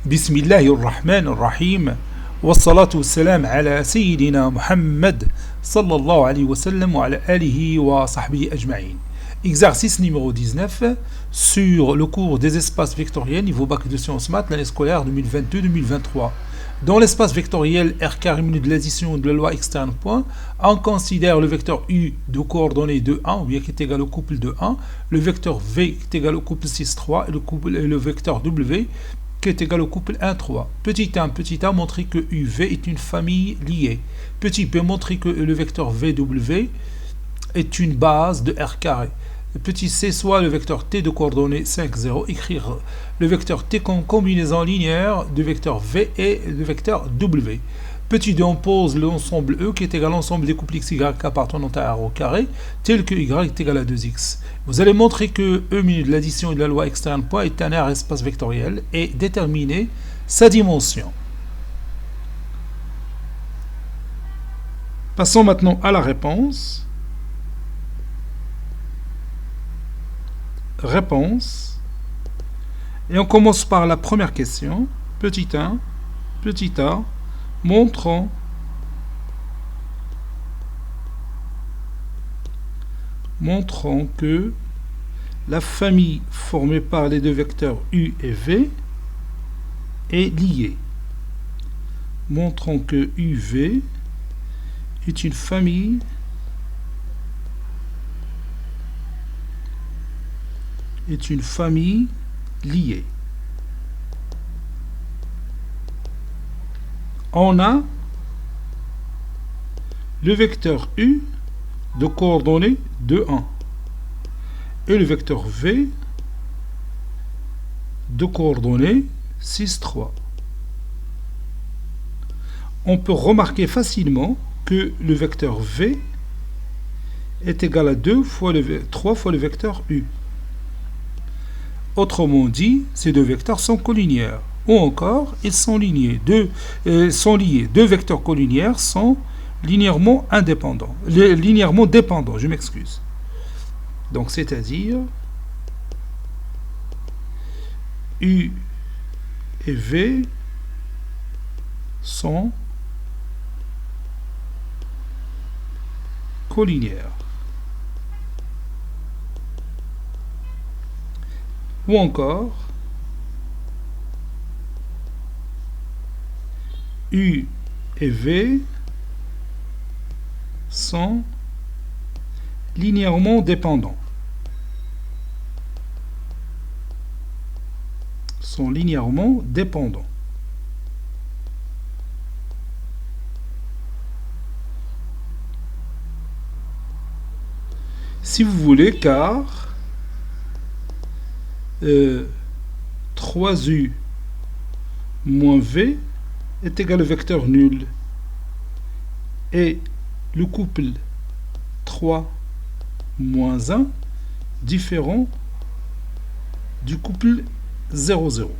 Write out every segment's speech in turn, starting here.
بسم الله الرحمن الرحيم والصلاة والسلام على سيدنا محمد صلى الله عليه وسلم وعلى آله وصحبه أجمعين. Exercice numéro 19 sur le cours des espaces vectoriels niveau bac de sciences maths l'année scolaire 2022-2023. Dans l'espace vectoriel R carré minus de l'addition de la loi externe point, on considère le vecteur U de coordonnées de 1, ou bien qui est égal au couple de 1, le vecteur V qui est égal au couple 6, 3 et le vecteur W qui est égal au couple 1, 3. Petit a montré que UV est une famille liée. Petit b montré que le vecteur VW est une base de R carré. Petit c soit le vecteur t de coordonnées 5, 0, écrire le vecteur t comme combinaison linéaire du vecteur v et du vecteur w. Petit d on pose l'ensemble E qui est égal à l'ensemble des couples x, y appartenant à R au carré, tel que y est égal à 2x. Vous allez montrer que E minus de l'addition et de la loi externe point est un R espace vectoriel et déterminer sa dimension. Passons maintenant à la réponse. Et on commence par la première question. Petit a, montrant que la famille formée par les deux vecteurs U et V est liée. Montrons que UV est une famille liée. On a le vecteur U de coordonnées 2, 1 et le vecteur V de coordonnées 6, 3. On peut remarquer facilement que le vecteur V est égal à 3 fois le vecteur U. Autrement dit, ces deux vecteurs sont collinéaires. Ou encore, ils sont liés. Deux vecteurs collinéaires sont linéairement dépendants. Donc, c'est-à-dire U et V sont collinéaires. Ou encore, U et V sont linéairement dépendants. Si vous voulez, car 3U moins V est égal au vecteur nul et le couple 3 moins 1 différent du couple 0, 0.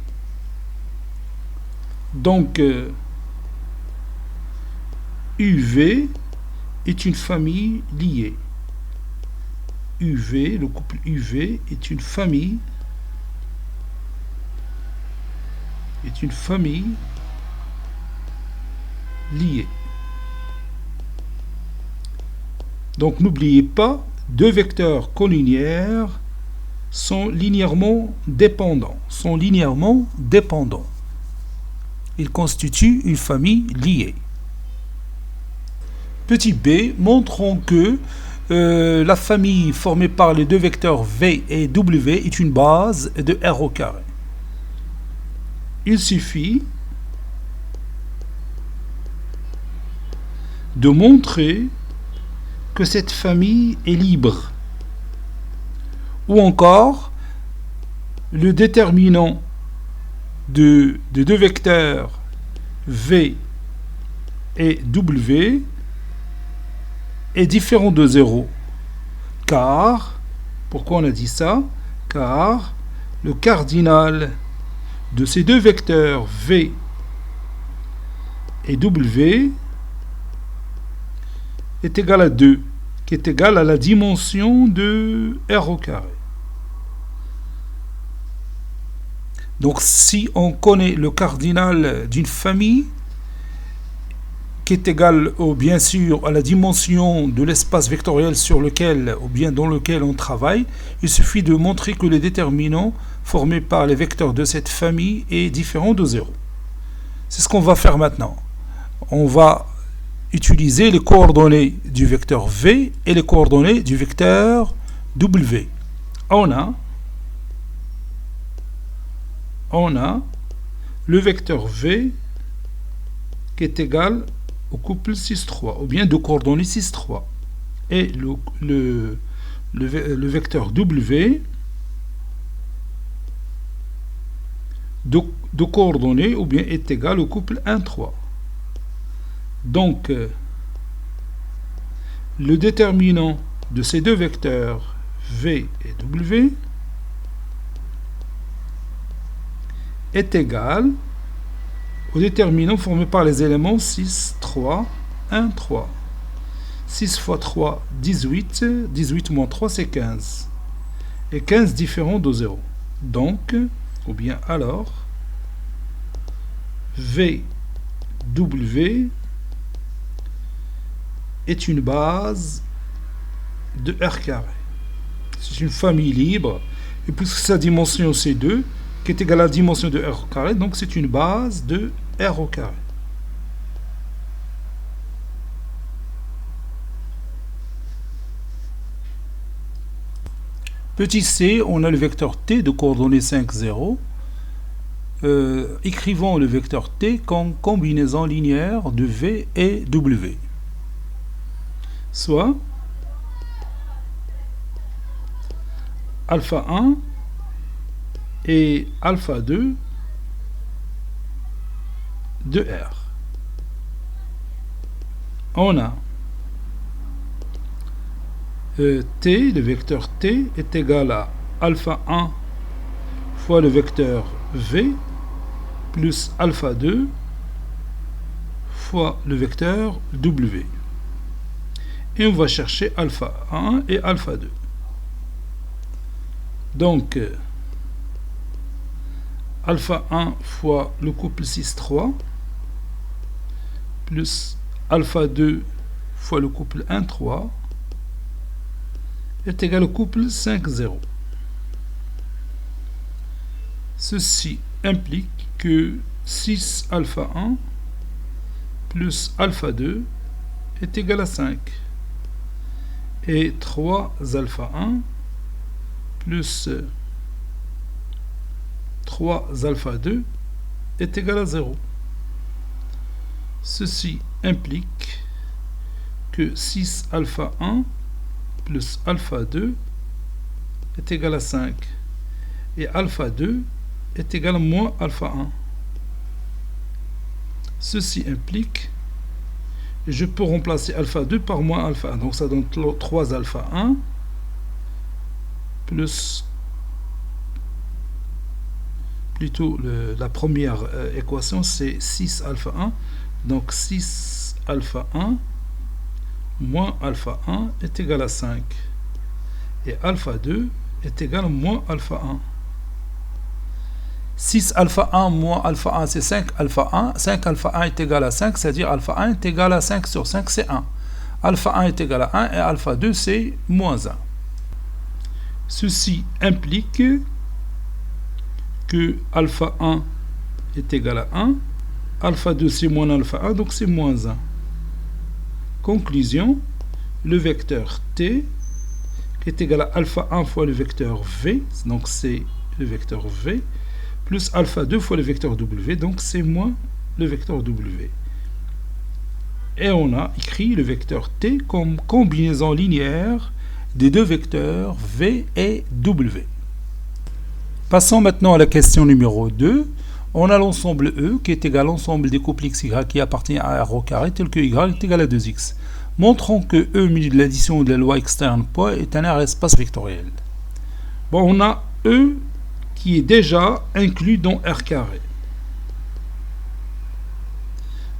Donc UV est une famille liée. Le couple UV est une famille liée. Donc n'oubliez pas, deux vecteurs collinéaires sont linéairement dépendants. Ils constituent une famille liée. Petit b, montrons que la famille formée par les deux vecteurs V et W est une base de R au carré. Il suffit de montrer que cette famille est libre. Ou encore, le déterminant de deux vecteurs V et W est différent de 0. Car, pourquoi on a dit ça? Car le cardinal de ces deux vecteurs V et W est égal à 2, qui est égal à la dimension de R au carré. Donc si on connaît le cardinal d'une famille qui est égal bien sûr à la dimension de l'espace vectoriel sur lequel ou bien dans lequel on travaille, il suffit de montrer que le déterminant formé par les vecteurs de cette famille est différent de 0. C'est ce qu'on va faire maintenant. On va utiliser les coordonnées du vecteur V et les coordonnées du vecteur W. On a le vecteur V qui est égal au couple 6,3, ou bien de coordonnées 6,3. Et le vecteur W de coordonnées, ou bien est égal au couple 1,3. Donc, le déterminant de ces deux vecteurs, V et W, est égal au déterminant formé par les éléments 6, 3, 1, 3. 6 fois 3, 18. 18 moins 3, c'est 15. Et 15 différent de 0. Donc, ou bien alors, VW est une base de R carré. C'est une famille libre. Et puisque sa dimension c'est 2, qui est égale à la dimension de R au carré, donc c'est une base de R au carré. Petit c, on a le vecteur t de coordonnées 5, 0. Écrivons le vecteur t comme combinaison linéaire de V et W. Soit alpha 1 et alpha 2 de R. On a t, le vecteur t est égal à alpha 1 fois le vecteur V plus alpha 2 fois le vecteur W. Et on va chercher alpha 1 et alpha 2. Donc, alpha 1 fois le couple 6, 3 plus alpha 2 fois le couple 1, 3 est égal au couple 5, 0. Ceci implique que 6 alpha 1 plus alpha 2 est égal à 5. Et 3 alpha 1 plus 3 alpha 2 est égal à 0. Ceci implique que 6 alpha 1 plus alpha 2 est égal à 5. Et alpha 2 est égal à moins alpha 1. Ceci implique, et je peux remplacer alpha 2 par moins alpha 1. Donc ça donne 3 alpha 1 plus, plutôt la première équation c'est 6 alpha 1. Donc 6 alpha 1 moins alpha 1 est égal à 5. Et alpha 2 est égal à moins alpha 1. 6 alpha 1 moins alpha 1, c'est 5 alpha 1. 5 alpha 1 est égal à 5, c'est-à-dire alpha 1 est égal à 5 sur 5, c'est 1. Alpha 1 est égal à 1 et alpha 2, c'est moins 1. Ceci implique que alpha 1 est égal à 1. Alpha 2, c'est moins alpha 1, donc c'est moins 1. Conclusion, le vecteur t qui est égal à alpha 1 fois le vecteur v, donc c'est le vecteur v, plus alpha 2 fois le vecteur w, donc c'est moins le vecteur w. Et on a écrit le vecteur t comme combinaison linéaire des deux vecteurs v et w. Passons maintenant à la question numéro 2. On a l'ensemble E qui est égal à l'ensemble des couples x, y qui appartient à R au carré, tel que y est égal à 2x. Montrons que E muni de l'addition de la loi externe point est un R espace vectoriel. Bon, on a E qui est déjà inclus dans R carré.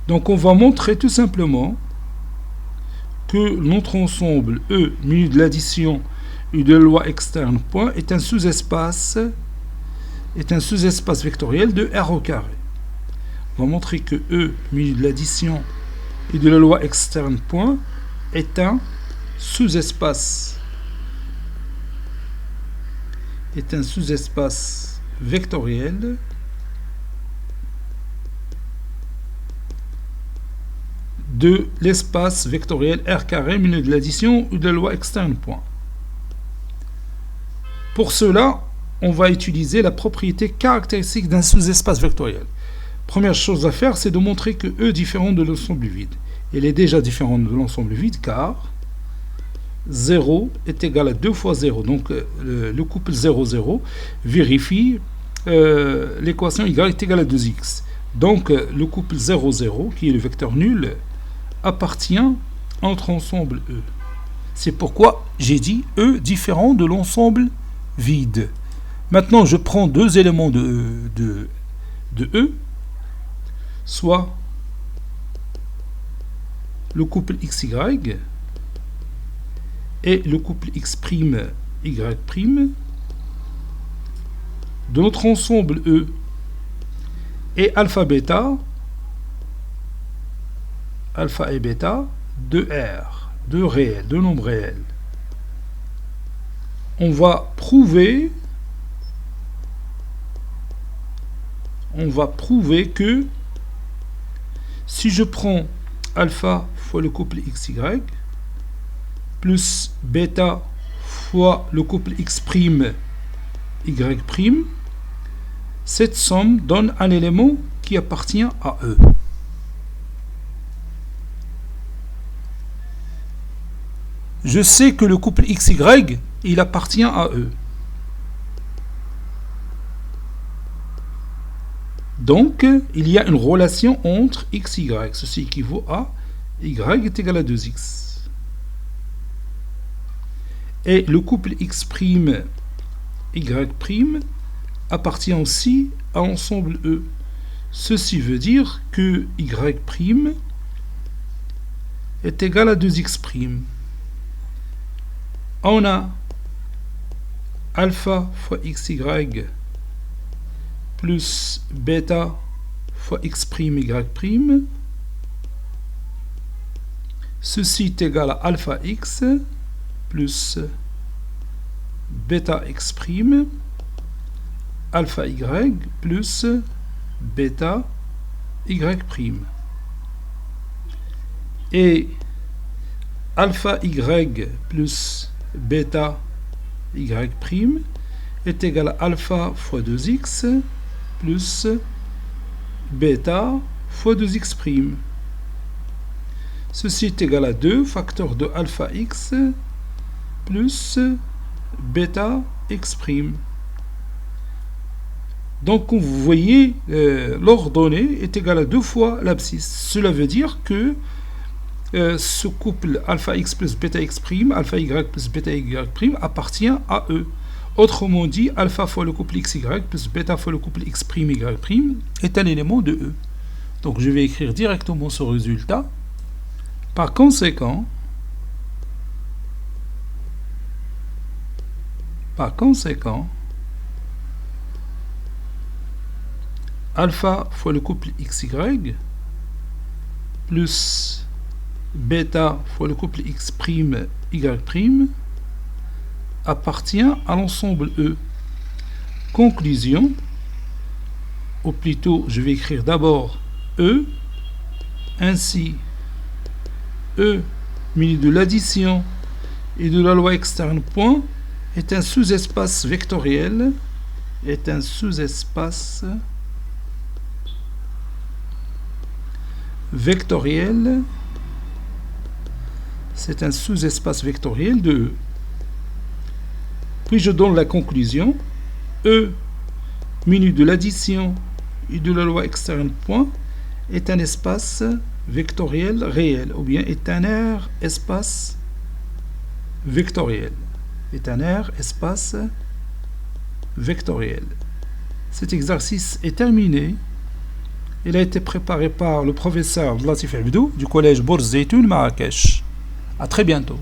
Donc on va montrer tout simplement que notre ensemble E muni de l'addition et de la loi externe point est un sous-espace est un sous-espace vectoriel de R au carré. On va montrer que E, milieu de l'addition et de la loi externe point, est un sous-espace vectoriel de l'espace vectoriel R carré, milieu de l'addition ou de la loi externe point. Pour cela, on va utiliser la propriété caractéristique d'un sous-espace vectoriel. Première chose à faire, c'est de montrer que E est différent de l'ensemble vide. Il est déjà différent de l'ensemble vide car 0 est égal à 2 fois 0. Donc le couple 0, 0 vérifie l'équation y est égale à 2x. Donc le couple 0, 0, qui est le vecteur nul, appartient à notre ensemble E. C'est pourquoi j'ai dit E différent de l'ensemble vide. Maintenant, je prends deux éléments de E, soit le couple XY et le couple X', Y', de notre ensemble E et alpha et bêta, de R, de réel, de nombre réel. On va prouver que si je prends alpha fois le couple XY plus bêta fois le couple X', Y', cette somme donne un élément qui appartient à E. Je sais que le couple XY, il appartient à E. Donc, il y a une relation entre x, y. Ceci équivaut à y est égal à 2x. Et le couple x', y' appartient aussi à l'ensemble E. Ceci veut dire que y' est égal à 2x'. On a alpha fois xy plus bêta fois x', y'. Ceci est égal à alpha x plus bêta x', alpha y plus bêta y'. Et alpha y plus bêta y' est égal à alpha fois 2x plus bêta fois 2x'. Ceci est égal à 2 facteur de alpha x plus bêta x'. Donc, comme vous voyez, l'ordonnée est égal à 2 fois l'abscisse. Cela veut dire que ce couple alpha x plus bêta x', alpha y plus bêta y' appartient à E. Autrement dit, alpha fois le couple xy plus bêta fois le couple x', y' est un élément de E. Donc, je vais écrire directement ce résultat. Par conséquent, alpha fois le couple xy plus bêta fois le couple x', y' appartient à l'ensemble E. Conclusion, ou plutôt je vais écrire d'abord E, ainsi E, milieu de l'addition et de la loi externe point, est un sous-espace vectoriel, c'est un sous-espace vectoriel de E. Puis je donne la conclusion. E, milieu de l'addition et de la loi externe point, est un espace vectoriel réel, ou bien est un R espace vectoriel. Cet exercice est terminé. Il a été préparé par le professeur Latif Abdou du collège Bourz Zeytoun Marrakech. À très bientôt.